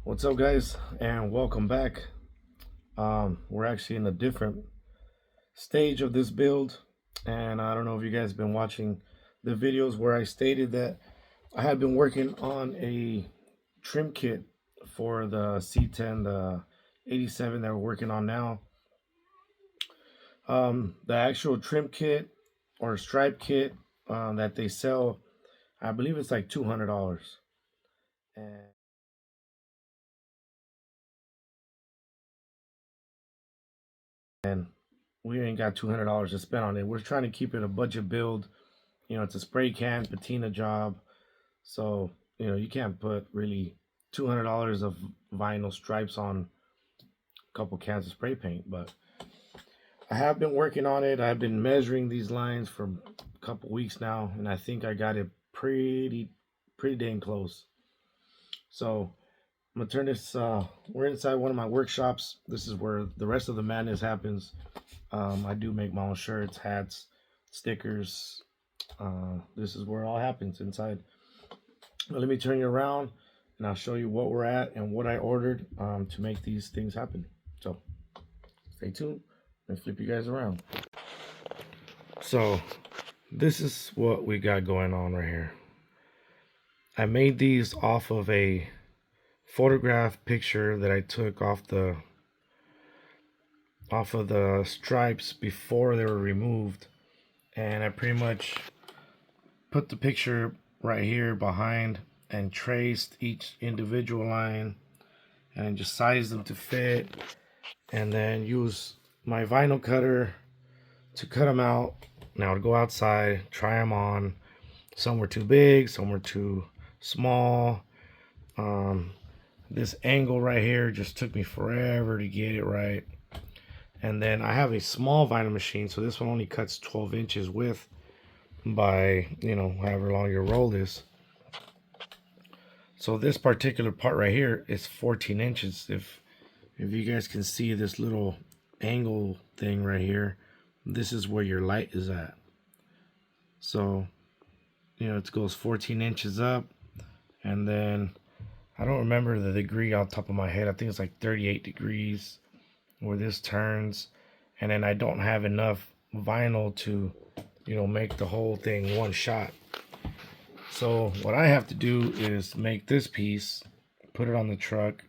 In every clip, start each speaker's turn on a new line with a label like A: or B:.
A: What's up, guys, and welcome back. We're actually in a different stage of this build, and I don't know if you guys have been watching the videos where I stated that I had been working on a trim kit for the C10, the 87 that we're working on now. The actual trim kit or stripe kit that they sell, I believe it's like $200, and we ain't got $200 to spend on it. We're trying to keep it a budget build. You know, it's a spray can patina job, so you can't put really $200 of vinyl stripes on a couple cans of spray paint. But I have been working on it. I've been measuring these lines for a couple weeks now, and I think I got it pretty dang close. So I'm gonna turn this. We're inside one of my workshops. This is where the rest of the madness happens. I do make my own shirts, hats, stickers. This is where it all happens inside. Now, let me turn you around and I'll show you what we're at and what I ordered to make these things happen. So stay tuned and flip you guys around. So this is what we got going on right here. I made these off of a photograph picture that I took off of the stripes before they were removed, and I pretty much put the picture right here behind and traced each individual line and just sized them to fit, and then use my vinyl cutter to cut them out. Now to go outside, try them on. Some were too big, some were too small. This angle right here just took me forever to get it right. And then I have a small vinyl machine, so this one only cuts 12 inches width by, however long your roll is. So this particular part right here is 14 inches. If you guys can see this little angle thing right here, this is where your light is at. So, it goes 14 inches up, and then I don't remember the degree on top of my head. I think it's like 38 degrees where this turns, and then I don't have enough vinyl to make the whole thing one shot. So what I have to do is make this piece, put it on the truck,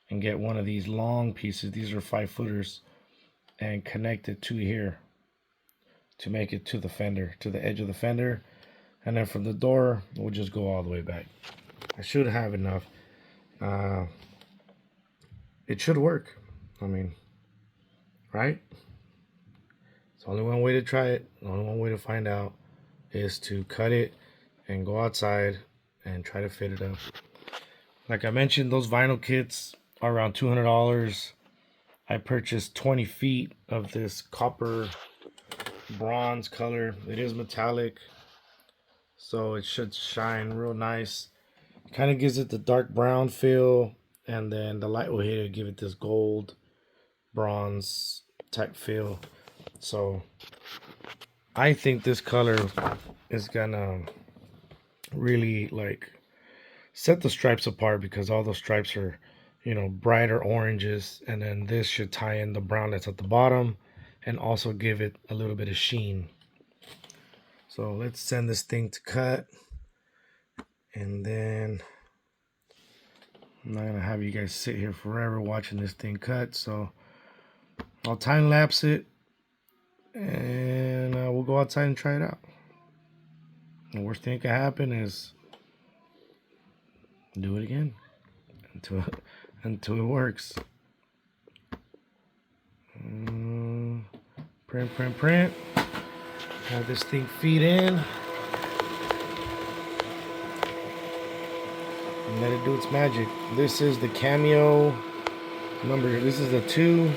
A: and get one of these long pieces. These are 5-footers, and connect it to here to make it to the fender, to the edge of the fender, and then from the door we'll just go all the way back. I should have enough. It should work. I mean, right? It's only one way to try it. Only one way to find out is to cut it and go outside and try to fit it up. Like I mentioned, those vinyl kits are around $200. I purchased 20 feet of this copper bronze color. It is metallic, so it should shine real nice. Kind of gives it the dark brown feel, and then the light will hit it, give it this gold bronze type feel. So I think this color is gonna really set the stripes apart, because all those stripes are brighter oranges, and then this should tie in the brown that's at the bottom and also give it a little bit of sheen. So let's send this thing to cut, and then I'm not gonna have you guys sit here forever watching this thing cut, so I'll time lapse it, and we'll go outside and try it out. The worst thing that can happen is do it again until it works. Print. Have this thing feed in and let it do its magic. This is the Cameo number. This is the 2,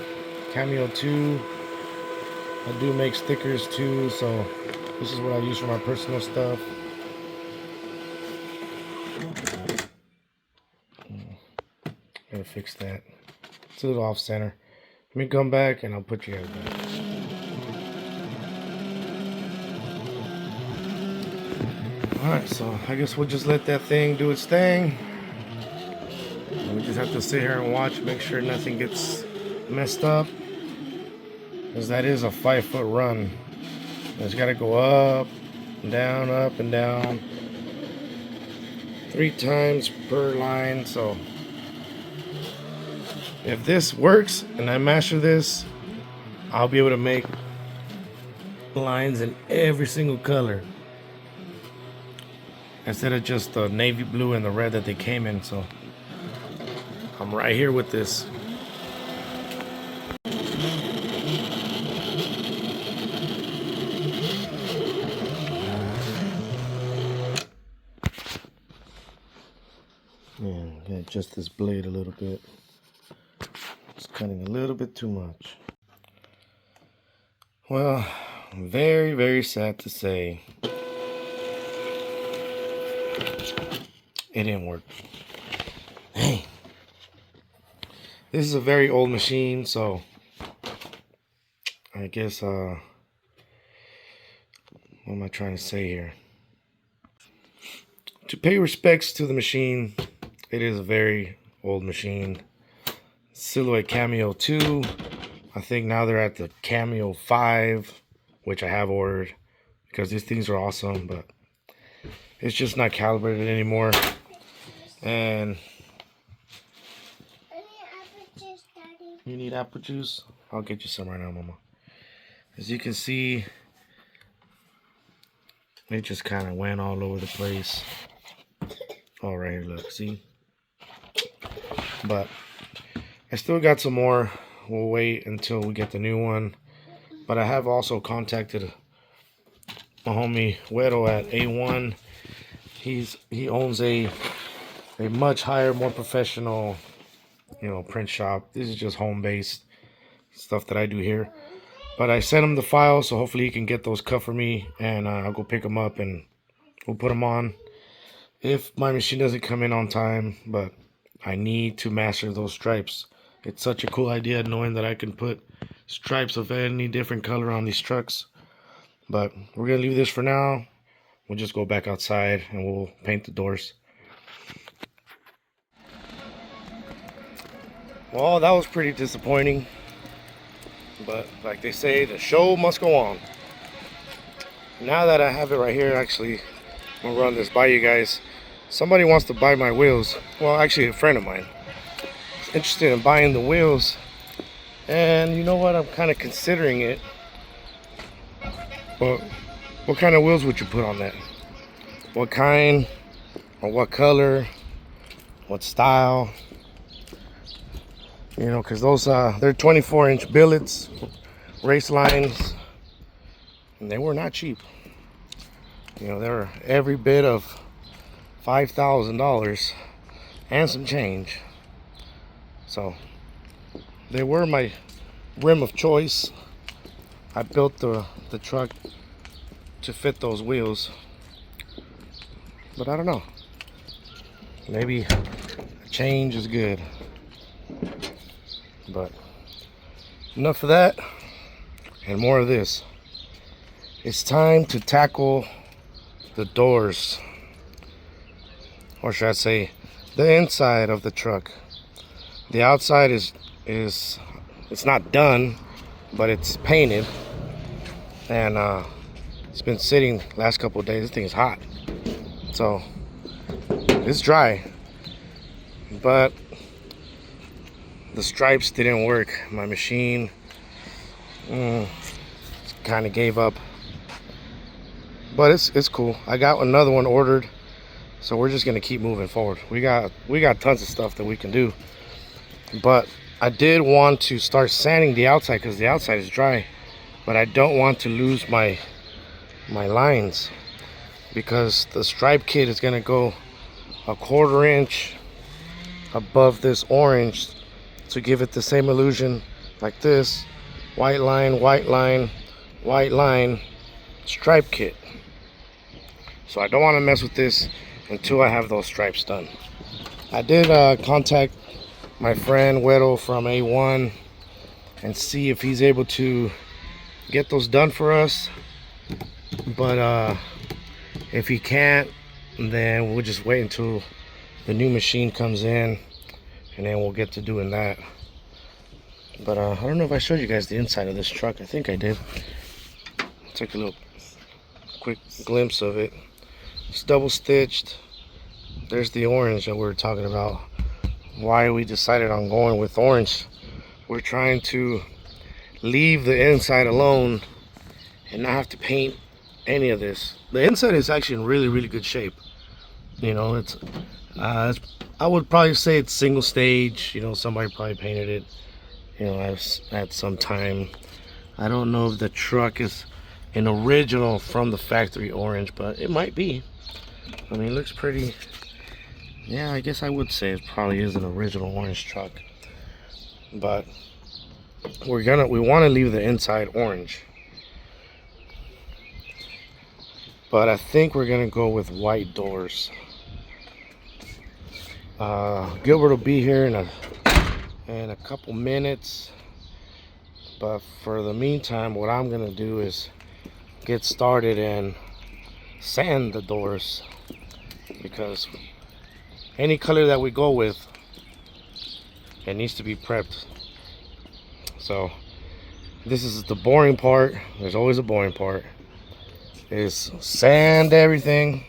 A: Cameo 2. I do make stickers too, so this is what I use for my personal stuff. Gotta fix that. It's a little off center. Let me come back and I'll put you guys back. Alright, so I guess we'll just let that thing do its thing. Just have to sit here and watch, make sure nothing gets messed up, because that is a 5-foot run. It's got to go up and down 3 times per line. So if this works and I master this, I'll be able to make lines in every single color instead of just the navy blue and the red that they came in. So I'm right here with this. Yeah, adjust this blade a little bit. It's cutting a little bit too much. Well, very, very sad to say, it didn't work. Hey, this is a very old machine, so I guess, what am I trying to say here? To pay respects to the machine, it is a very old machine. Silhouette Cameo 2. I think now they're at the Cameo 5, which I have ordered because these things are awesome, but it's just not calibrated anymore. And you need apple juice? I'll get you some right now, Mama. As you can see, it just kind of went all over the place. All right, here, look, see? But I still got some more. We'll wait until we get the new one. But I have also contacted my homie Wedo at A1. He owns a much higher, more professional, print shop. This is just home-based stuff that I do here. But I sent him the file, so hopefully he can get those cut for me, and I'll go pick them up and we'll put them on. If my machine doesn't come in on time, but I need to master those stripes. It's such a cool idea knowing that I can put stripes of any different color on these trucks. But we're gonna leave this for now. We'll just go back outside and we'll paint the doors. Well, that was pretty disappointing, but like they say, the show must go on. Now that I have it right here, actually, I'm gonna run this by you guys. Somebody wants to buy my wheels. Well, actually, a friend of mine is interested in buying the wheels, and you know what? I'm kind of considering it. But what kind of wheels would you put on that? What kind, or what color, what style? Because those they're 24-inch billets, race lines, and they were not cheap. They were every bit of $5,000 and some change. So they were my rim of choice. I built the truck to fit those wheels, but I don't know, maybe a change is good. But enough of that and more of this. It's time to tackle the doors, or should I say the inside of the truck. The outside is it's not done, but it's painted, and it's been sitting last couple of days. This thing is hot, so it's dry, but the stripes didn't work. My machine kind of gave up, but it's cool. I got another one ordered, so we're just gonna keep moving forward. We got tons of stuff that we can do, but I did want to start sanding the outside because the outside is dry, but I don't want to lose my lines, because the stripe kit is gonna go a 1/4 inch above this orange to give it the same illusion, like this: white line, white line, white line, stripe kit. So I don't want to mess with this until I have those stripes done. I did contact my friend Wedo from A1 and see if he's able to get those done for us, but if he can't, then we'll just wait until the new machine comes in and then we'll get to doing that. But I don't know if I showed you guys the inside of this truck. I think I did. Take a little quick glimpse of it. It's double stitched. There's the orange that we were talking about. Why we decided on going with orange. We're trying to leave the inside alone and not have to paint any of this. The inside is actually in really good shape. You know, it's I would probably say it's single stage. You know, somebody probably painted it, you know, at some time. I don't know if the truck is an original from the factory orange, but it might be. I mean, it looks pretty. Yeah, I guess I would say it probably is an original orange truck. But we want to leave the inside orange. But I think we're gonna go with white doors. Gilbert will be here in a couple minutes. But for the meantime, what I'm gonna do is get started and sand the doors, because any color that we go with, it needs to be prepped. So this is the boring part. There's always a boring part. Is sand everything,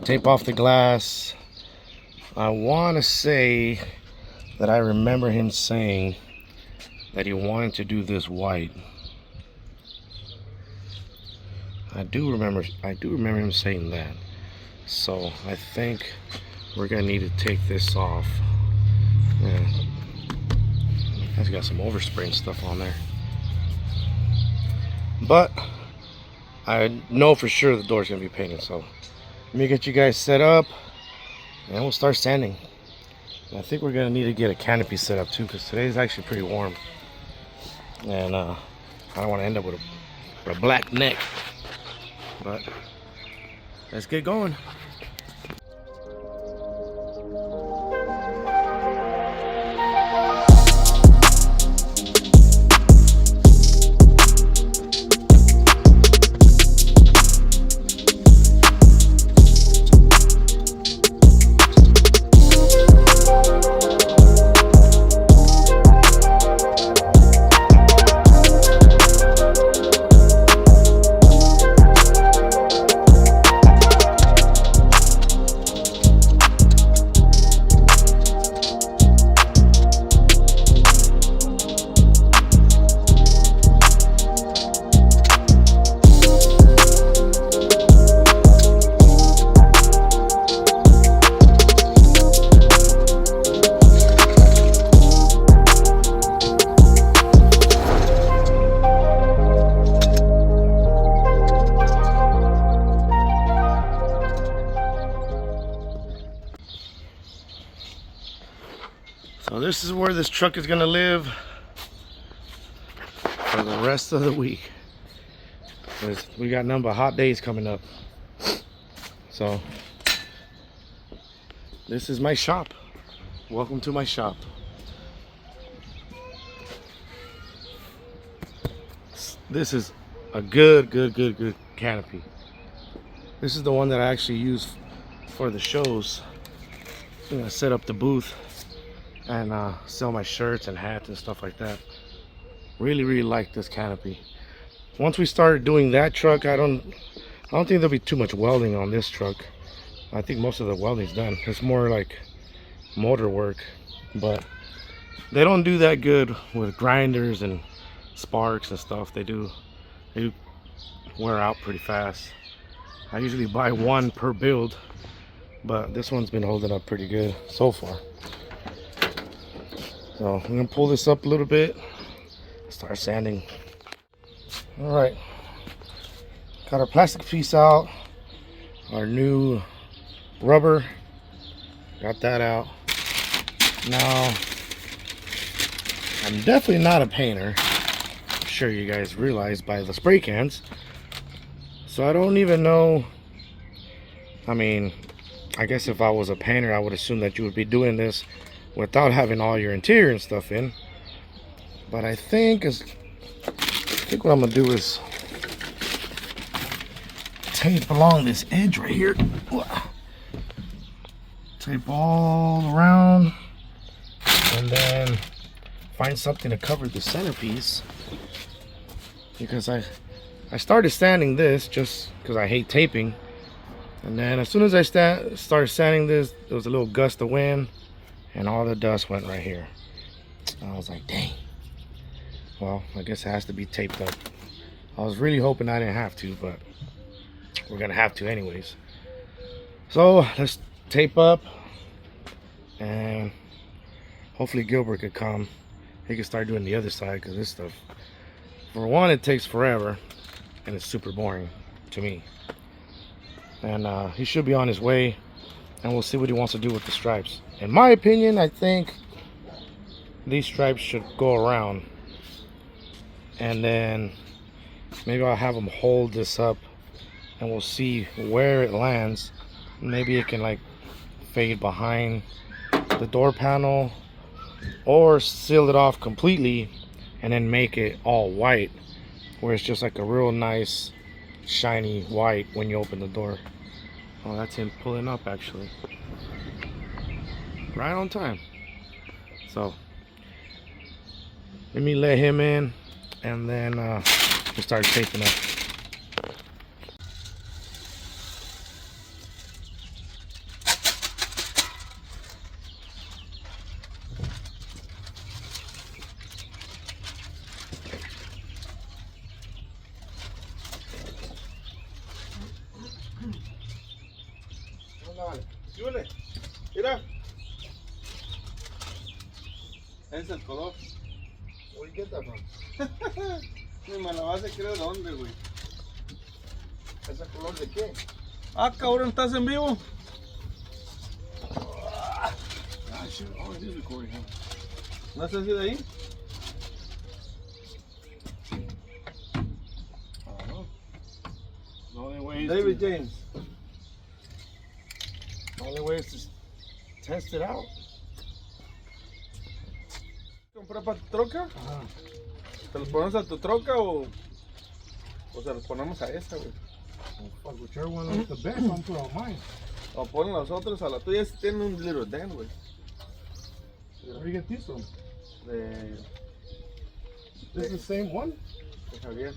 A: tape off the glass. I want to say that I remember him saying that he wanted to do this white. I do remember him saying that. So I think we're gonna need to take this off. Yeah. It's got some overspray and stuff on there, but I know for sure the door's gonna be painted. So let me get you guys set up and we'll start sanding. And I think we're gonna need to get a canopy set up too, because today's actually pretty warm, and I don't want to end up with a black neck. But let's get going. So this is where this truck is gonna live for the rest of the week. We got nothing but hot days coming up. So this is my shop. Welcome to my shop. This is a good canopy. This is the one that I actually use for the shows. I'm gonna set up the booth and sell my shirts and hats and stuff like that. Really like this canopy. Once we start doing that truck, I don't think there'll be too much welding on this truck. I think most of the welding's done. It's more like motor work, but they don't do that good with grinders and sparks and stuff. They do wear out pretty fast. I usually buy one per build, but this one's been holding up pretty good so far. So I'm gonna pull this up a little bit, start sanding. All right, got our plastic piece out, our new rubber, got that out. Now, I'm definitely not a painter. I'm sure you guys realize by the spray cans. So I don't even know, I mean, I guess if I was a painter, I would assume that you would be doing this without having all your interior and stuff in. But I think what I'm gonna do is tape along this edge right here. Tape all around find something to cover the centerpiece, because I started sanding this just because I hate taping, and then as soon as I started sanding this, there was a little gust of wind and all the dust went right here. And I was like, dang. Well, I guess it has to be taped up. I was really hoping I didn't have to, but we're gonna have to anyways. So let's tape up, and hopefully Gilbert could come. He could start doing the other side, because this stuff, for one, it takes forever and it's super boring to me. And he should be on his way, and we'll see what he wants to do with the stripes. In my opinion, I think these stripes should go around, and then maybe I'll have him hold this up and we'll see where it lands. Maybe it can like fade behind the door panel, or seal it off completely and then make it all white, where it's just like a real nice shiny white when you open the door. Oh, that's him pulling up actually. Right on time. So let me let him in, and then we'll start taping up.
B: Mira, es el color.
A: Where you get that from?
B: Ni me la vas a creer dónde, güey.
A: ¿Ese color de qué?
B: Ah, cabrón, ¿estás en vivo?
A: Ah, shit. Oh, it is recording, huh?
B: ¿No has sido ahí?
A: No. The only way is
B: David
A: to,
B: James.
A: the only way is to test it out.
B: ¿Comprar para tu troca?
A: Ajá.
B: ¿Te los ponemos a tu troca o se los ponemos a esa, güey?
A: Well, fuck, whichever one looks the best, I'm putting on mine.
B: O ponen los otros a la tuya, si tienen un little dent, güey.
A: Where do you get these from?
B: De
A: This is the same one?
B: Javier.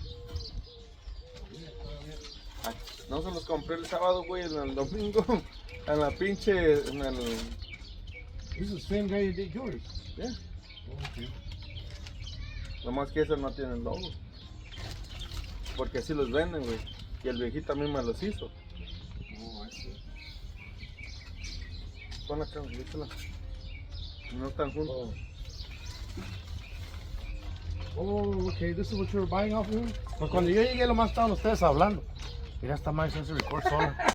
B: Ah, no se los compré el sábado, güey, en el domingo. En la pinche, en el...
A: This is the same guy who did yours.
B: Yeah.
A: Oh, okay.
B: Nomás que esos no tienen logo. Porque así los venden, güey. Y el viejito también me los hizo.
A: Oh, I see.
B: Pon acá, dísela. No están juntos.
A: Oh, okay, this is what you were buying off of him? Pues cuando yo llegué, lo más estaban ustedes hablando. Mira, esta madre se record sola.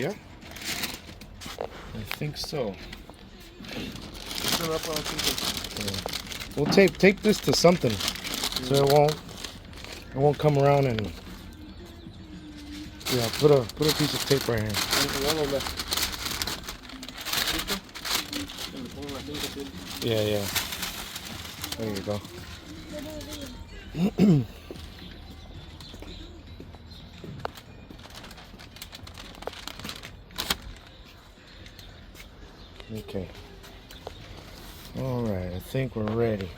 A: Yeah. I think so. We'll tape this to something so it won't come around and yeah, put a piece of tape right here. Yeah, yeah. There you go. Okay. All right, I think we're ready.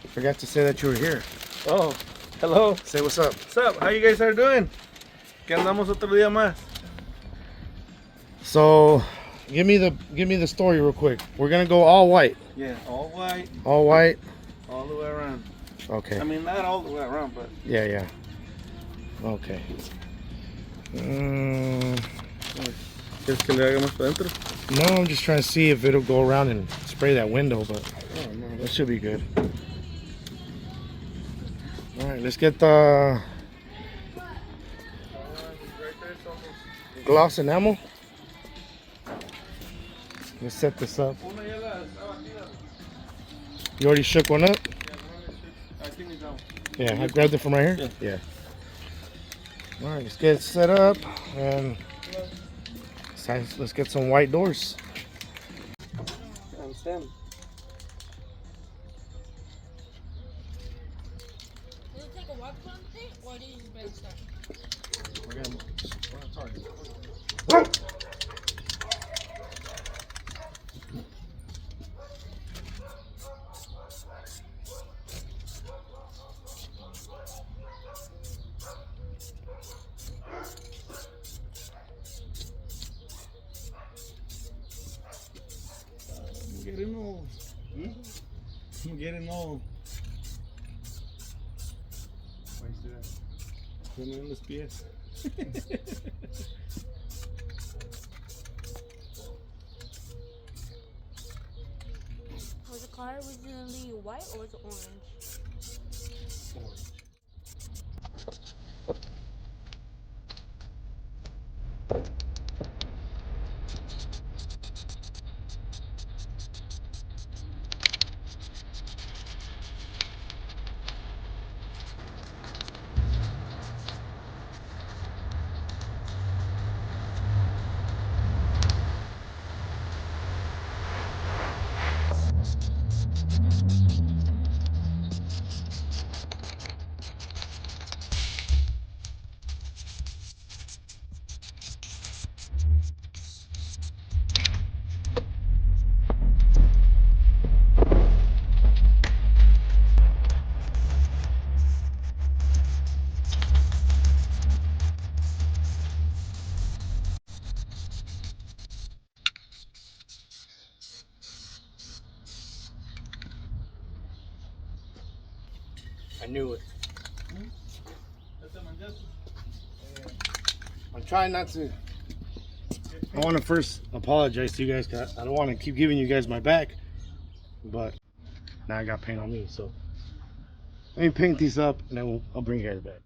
A: Forgot to say that you were here.
B: Oh, hello.
A: Say what's up.
B: What's up? How you guys are doing? Que andamos otro día más.
A: So, give me the story real quick. We're gonna go all white.
B: Yeah, all white.
A: All white.
B: All the way around.
A: Okay.
B: I mean, not all the way around, but.
A: Yeah, yeah. Okay.
B: ¿Quieres que le haga más para adentro?
A: No, I'm just trying to see if it'll go around and spray that window, but that should be good. All right, let's get the gloss enamel. Let's set this up. You already shook one up?
B: I think it's down.
A: Yeah, I grabbed it from right here? Yeah. All right, let's get it set up and let's get some white doors.
B: I understand.
C: Does it take a while to put on the tape, or do you just barely start?
A: We're gonna target.
B: I'm getting old. I'm getting old. Se me ven los pies.
C: Was the car originally white or was it orange?
A: I knew it. I'm trying not to. I want to first apologize to you guys. 'Cause I don't want to keep giving you guys my back, but now I got paint on me. So let me paint these up, and then I'll bring you guys back.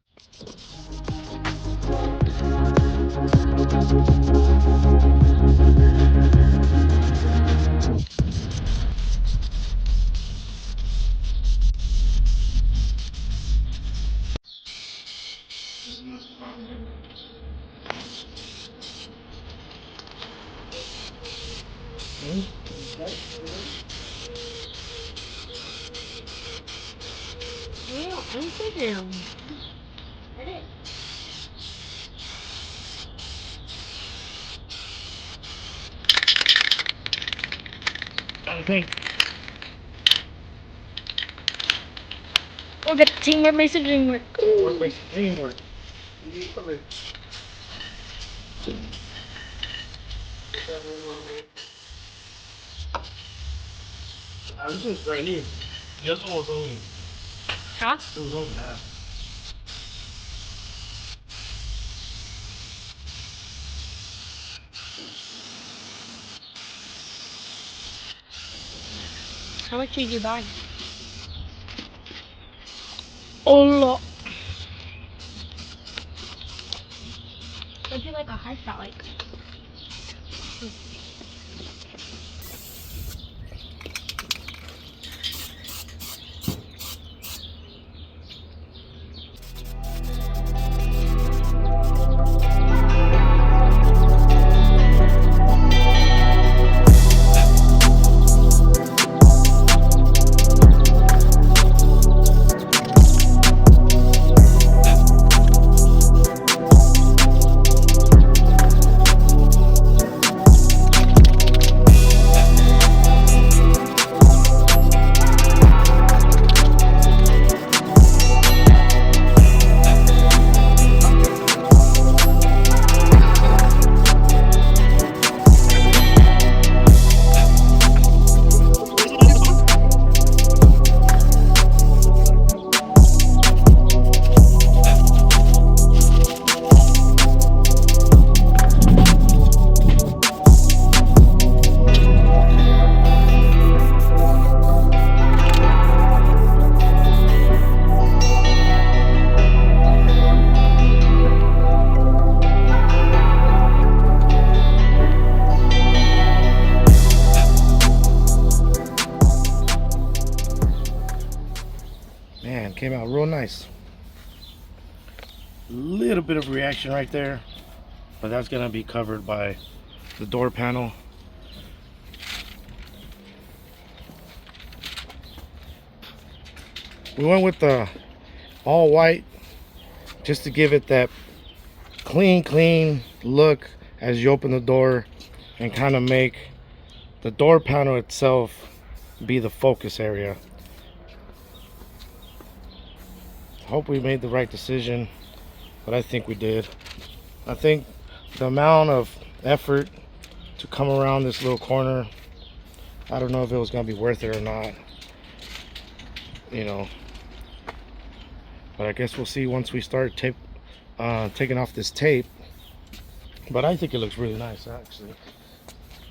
C: Yeah, I'm thinking.
A: I think.
C: We'll get the teamwork makes the dream work.
A: Work makes the dream work. This is brand new. The other one was only.
C: Huh?
A: It was only half.
C: How much did you buy? A lot. I felt like.
A: Man, came out real nice. Little bit of reaction right there, but that's gonna be covered by the door panel. We went with the all white just to give it that clean look as you open the door, and kind of make the door panel itself be the focus area. Hope we made the right decision, but I think we did. I think the amount of effort to come around this little corner, I don't know if it was gonna be worth it or not, you know, but I guess we'll see once we start taking off this tape. But I think it looks really nice, actually.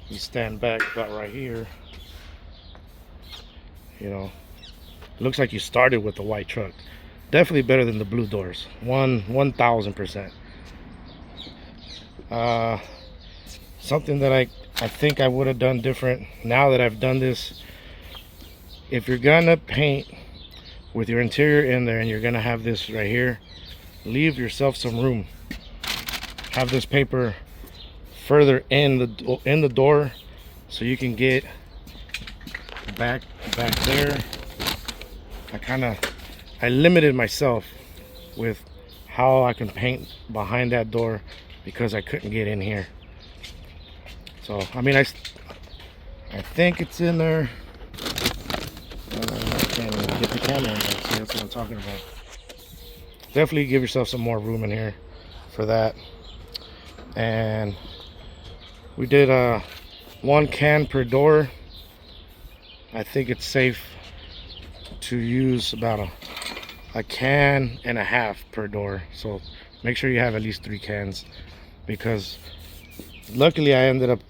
A: You stand back about right here, you know, it looks like you started with the white truck. Definitely better than the blue doors, 1000%. Something that I think I would have done different now that I've done this. If you're gonna paint with your interior in there and you're gonna have this right here, leave yourself some room. Have this paper further in the door so you can get back there. I limited myself with how I can paint behind that door because I couldn't get in here. So I mean, I think it's in there. I can't even get the camera in there. See, that's what I'm talking about. Definitely give yourself some more room in here for that. And we did 1 can per door. I think it's safe to use about a can and a half per door, so make sure you have at least 3 cans, because luckily I ended up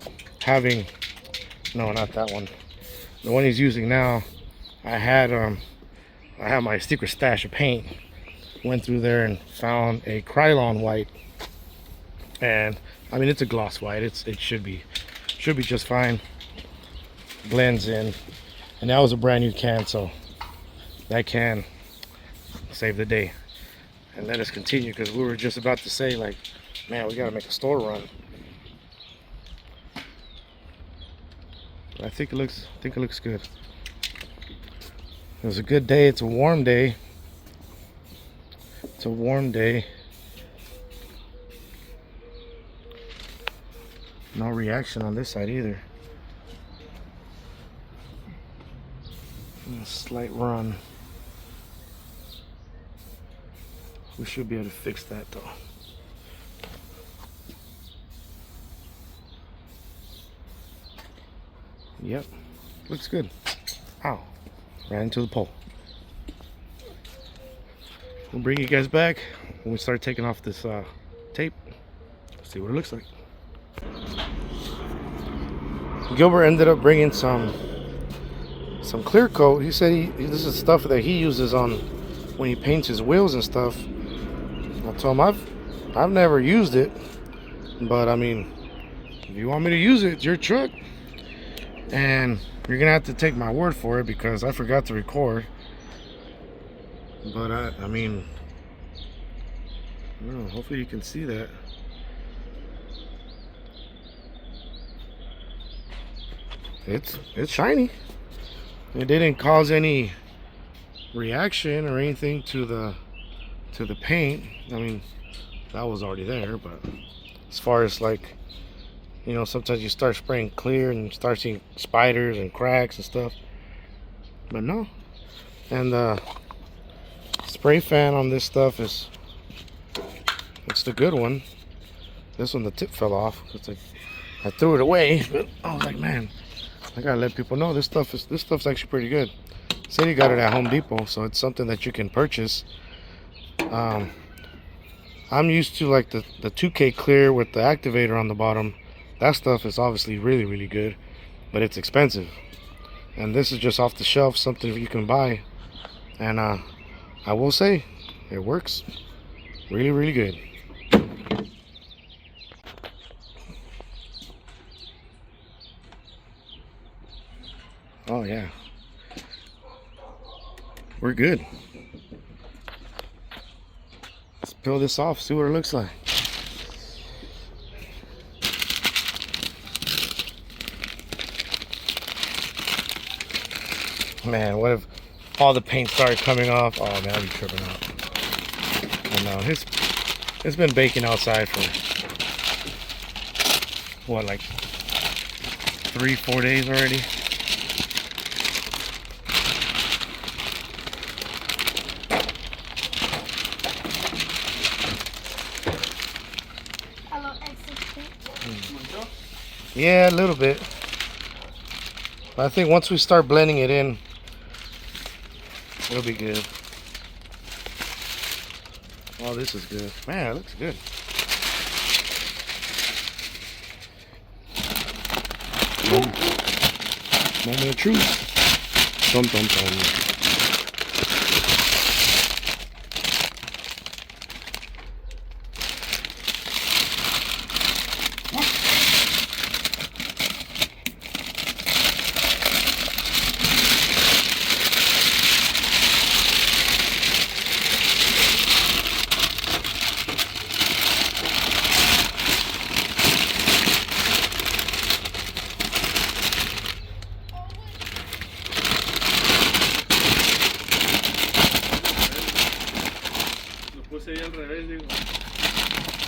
A: having, no, not that one, the one he's using now. I had my secret stash of paint, went through there and found a Krylon white, and I mean, it's a gloss white. It should be just fine, blends in. And that was a brand new can, so that can save the day. And let us continue, because we were just about to say, like, man, we gotta make a store run. But I think it looks good. It was a good day. It's a warm day. It's a warm day. No reaction on this side either. A slight run. We should be able to fix that though. Yep, looks good. Ow, ran into the pole. We'll bring you guys back when we start taking off this tape. See what it looks like. Gilbert ended up bringing some clear coat. He said this is stuff that he uses on when he paints his wheels and stuff. I told him I've never used it, But I mean, if you want me to use it, it's your truck. And you're gonna have to take my word for it because I forgot to record. But I mean, I don't know, hopefully you can see that. It's shiny. It didn't cause any reaction or anything to the paint. I mean, that was already there, but as far as like, you know, sometimes you start spraying clear and you start seeing spiders and cracks and stuff. But no. And the spray fan on this stuff it's the good one. This one, the tip fell off. It's like I threw it away, but I was like, man, I gotta let people know this stuff's actually pretty good. Said he got it at Home Depot, so it's something that you can purchase. I'm used to like the 2K clear with the activator on the bottom. That stuff is obviously really, really good, but it's expensive. And this is just off the shelf, something you can buy. And I will say, it works really, really good. Oh yeah, we're good. Let's peel this off, see what it looks like. Man, what if all the paint started coming off? Oh man, I'd be tripping out. I know, it's been baking outside for what, like 3-4 days already. Yeah, a little bit. But I think once we start blending it in, it'll be good. Oh, this is good. Man, it looks good. Moment of truth. Dum dum dum.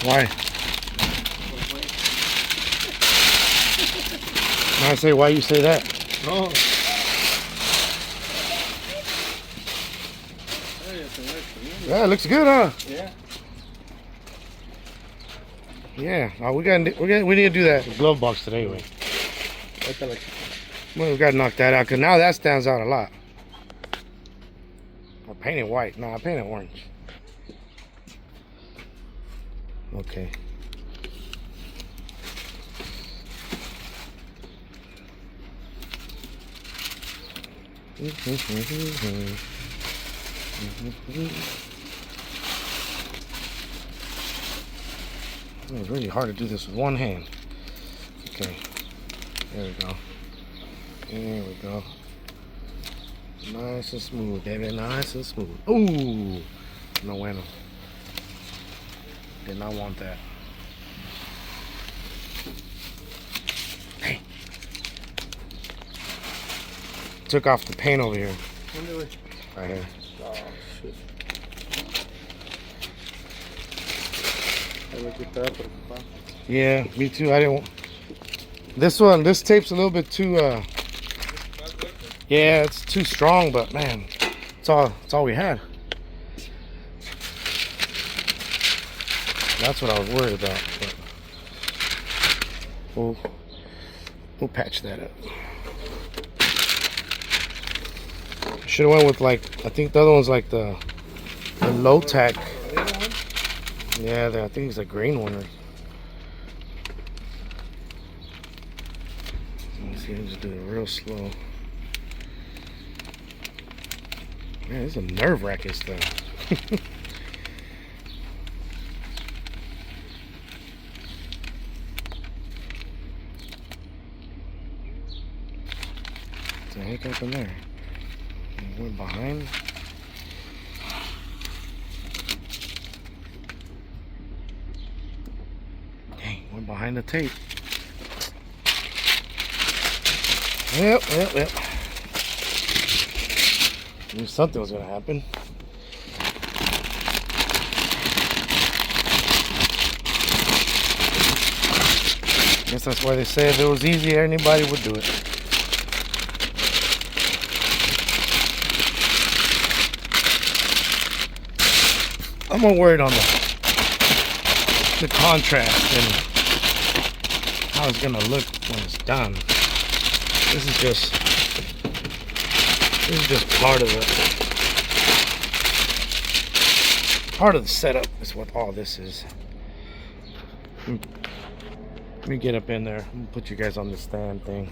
A: Why? I say, why you say that?
B: No.
A: Yeah, it looks good, huh?
B: Yeah.
A: Yeah. We need to do that glove box today, anyway. Well, we gotta knock that out because now that stands out a lot. I painted white. No, I painted orange. Okay. It's really hard to do this with one hand. Okay. There we go. There we go. Nice and smooth, baby. Nice and smooth. Ooh. No bueno. Did not want that. Hey. Took off the paint over here. Right here.
B: Oh, shit.
A: Yeah, me too. I didn't. This tape's a little bit too. Yeah, it's too strong, but man, it's all we had. That's what I was worried about. But we'll patch that up. Should have went with like, I think the other one's like the low tack. Yeah, I think it's a green one. Let me see, I'm just doing it real slow. Man, this is a nerve-wracking stuff. the heck happened there? It went behind. Dang, went behind the tape. Yep. Knew something was gonna happen. Guess that's why they say if it was easy, anybody would do it. I'm more worried on the contrast and how it's gonna look when it's done. This is just part of the setup is what all this is. Let me get up in there and put you guys on the stand thing.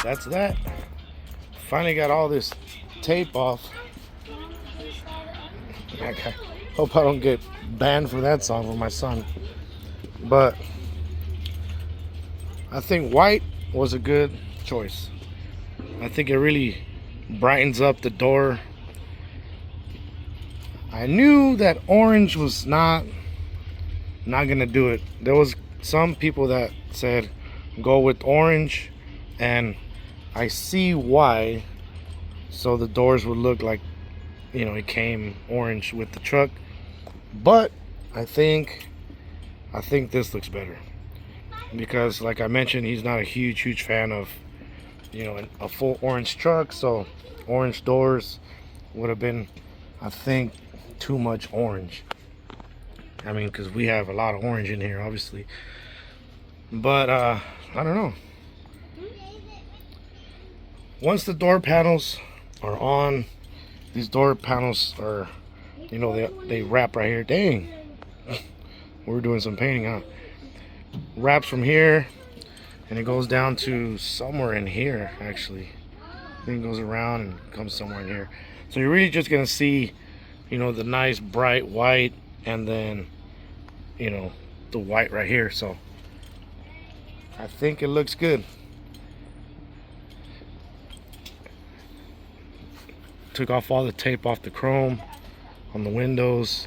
A: That's that. Finally got all this tape off. I hope I don't get banned for that song with my son. But I think white was a good choice. I think it really brightens up the door. I knew that orange was not gonna do it. There was some people that said go with orange, and I see why. So the doors would look like, you know, it came orange with the truck. But I think this looks better, because like I mentioned, he's not a huge fan of, you know, a full orange truck. So orange doors would have been, I think, too much orange. I mean, because we have a lot of orange in here, obviously. But I don't know. Once the door panels are on, these door panels are, you know, they wrap right here. Dang, we're doing some painting, huh? Wraps from here, and it goes down to somewhere in here, actually. Then it goes around and comes somewhere in here. So you're really just gonna see, you know, the nice bright white, and then, you know, the white right here. So I think it looks good. Took off all the tape off the chrome on the windows.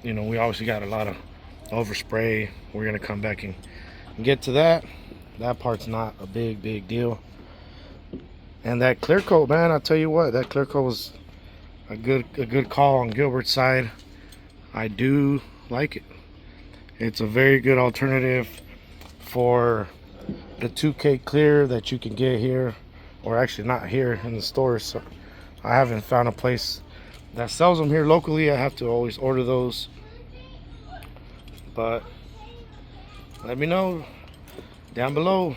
A: You know, we obviously got a lot of overspray. We're gonna come back and get to that. That part's not a big deal. And that clear coat, man, I'll tell you what, that clear coat was a good call on Gilbert's side. I do like it. It's a very good alternative for the 2K clear that you can get here, or actually not here in the stores. So I haven't found a place that sells them here locally. I have to always order those. But let me know down below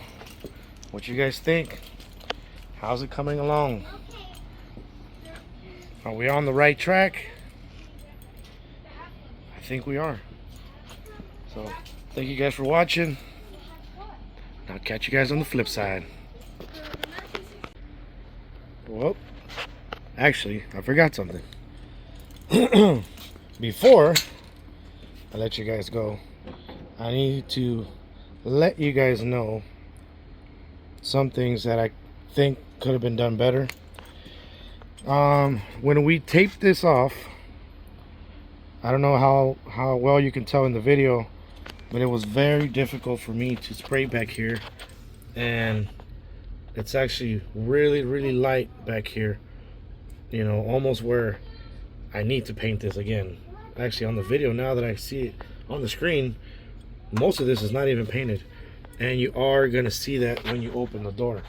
A: what you guys think. How's it coming along? Are we on the right track? I think we are. So thank you guys for watching. I'll catch you guys on the flip side. Well, actually, I forgot something. Before I let you guys go, I need to let you guys know some things that I think could have been done better. When we taped this off, I don't know how well you can tell in the video, but it was very difficult for me to spray back here, and it's actually really light back here, you know, almost where I need to paint this again. Actually, on the video, now that I see it on the screen, most of this is not even painted, and you are gonna see that when you open the door.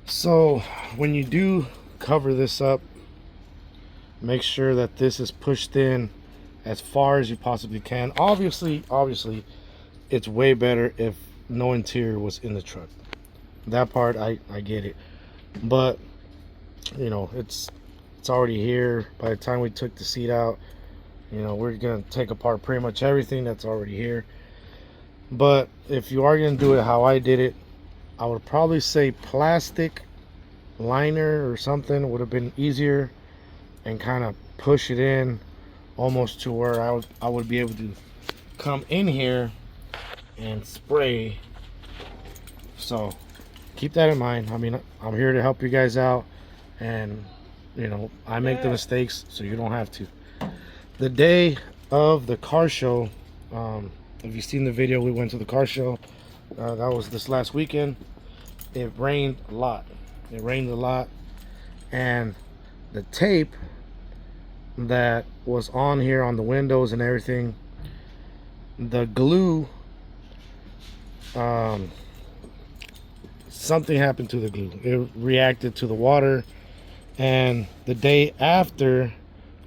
A: So when you do cover this up, make sure that this is pushed in as far as you possibly can. Obviously it's way better if no interior was in the truck. That part I get it, but you know, it's already here. By the time we took the seat out, you know, we're gonna take apart pretty much everything that's already here. But if you are gonna do it how I did it, I would probably say plastic liner or something would have been easier, and kind of push it in almost to where I would be able to come in here and spray. So keep that in mind. I mean, I'm here to help you guys out, and you know, I make the mistakes so you don't have to. The day of the car show, if you've seen the video, we went to the car show. That was this last weekend. It rained a lot. It rained a lot, and the tape that was on here on the windows and everything, the glue, something happened to the glue. It reacted to the water, and the day after,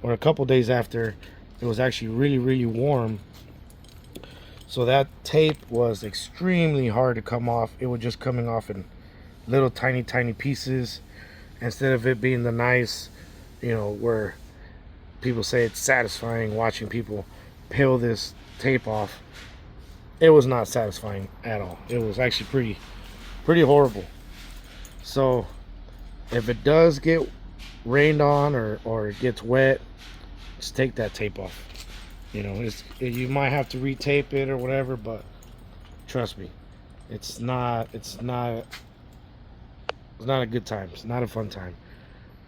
A: or a couple days after, it was actually really warm. So that tape was extremely hard to come off. It was just coming off in little tiny pieces, instead of it being the nice, you know, where people say it's satisfying watching people peel this tape off. It was not satisfying at all. It was actually pretty horrible. So if it does get rained on or it gets wet, just take that tape off. You know, you might have to retape it or whatever, but trust me, it's not a good time. It's not a fun time,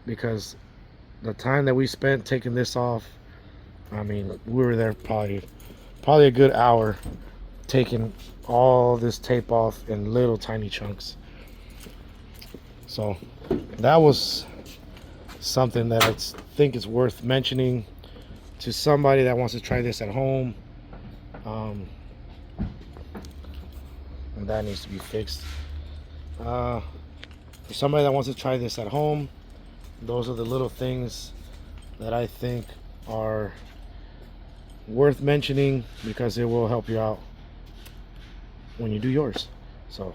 A: because the time that we spent taking this off, I mean, we were there probably a good hour taking all this tape off in little tiny chunks. So that was something that I think is worth mentioning to somebody that wants to try this at home. And that needs to be fixed. For somebody that wants to try this at home, those are the little things that I think are worth mentioning, because it will help you out when you do yours. So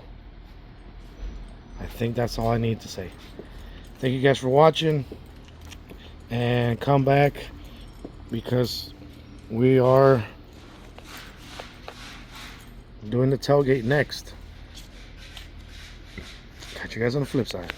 A: I think that's all I need to say. Thank you guys for watching, and come back, because we are doing the tailgate next. Catch you guys on the flip side.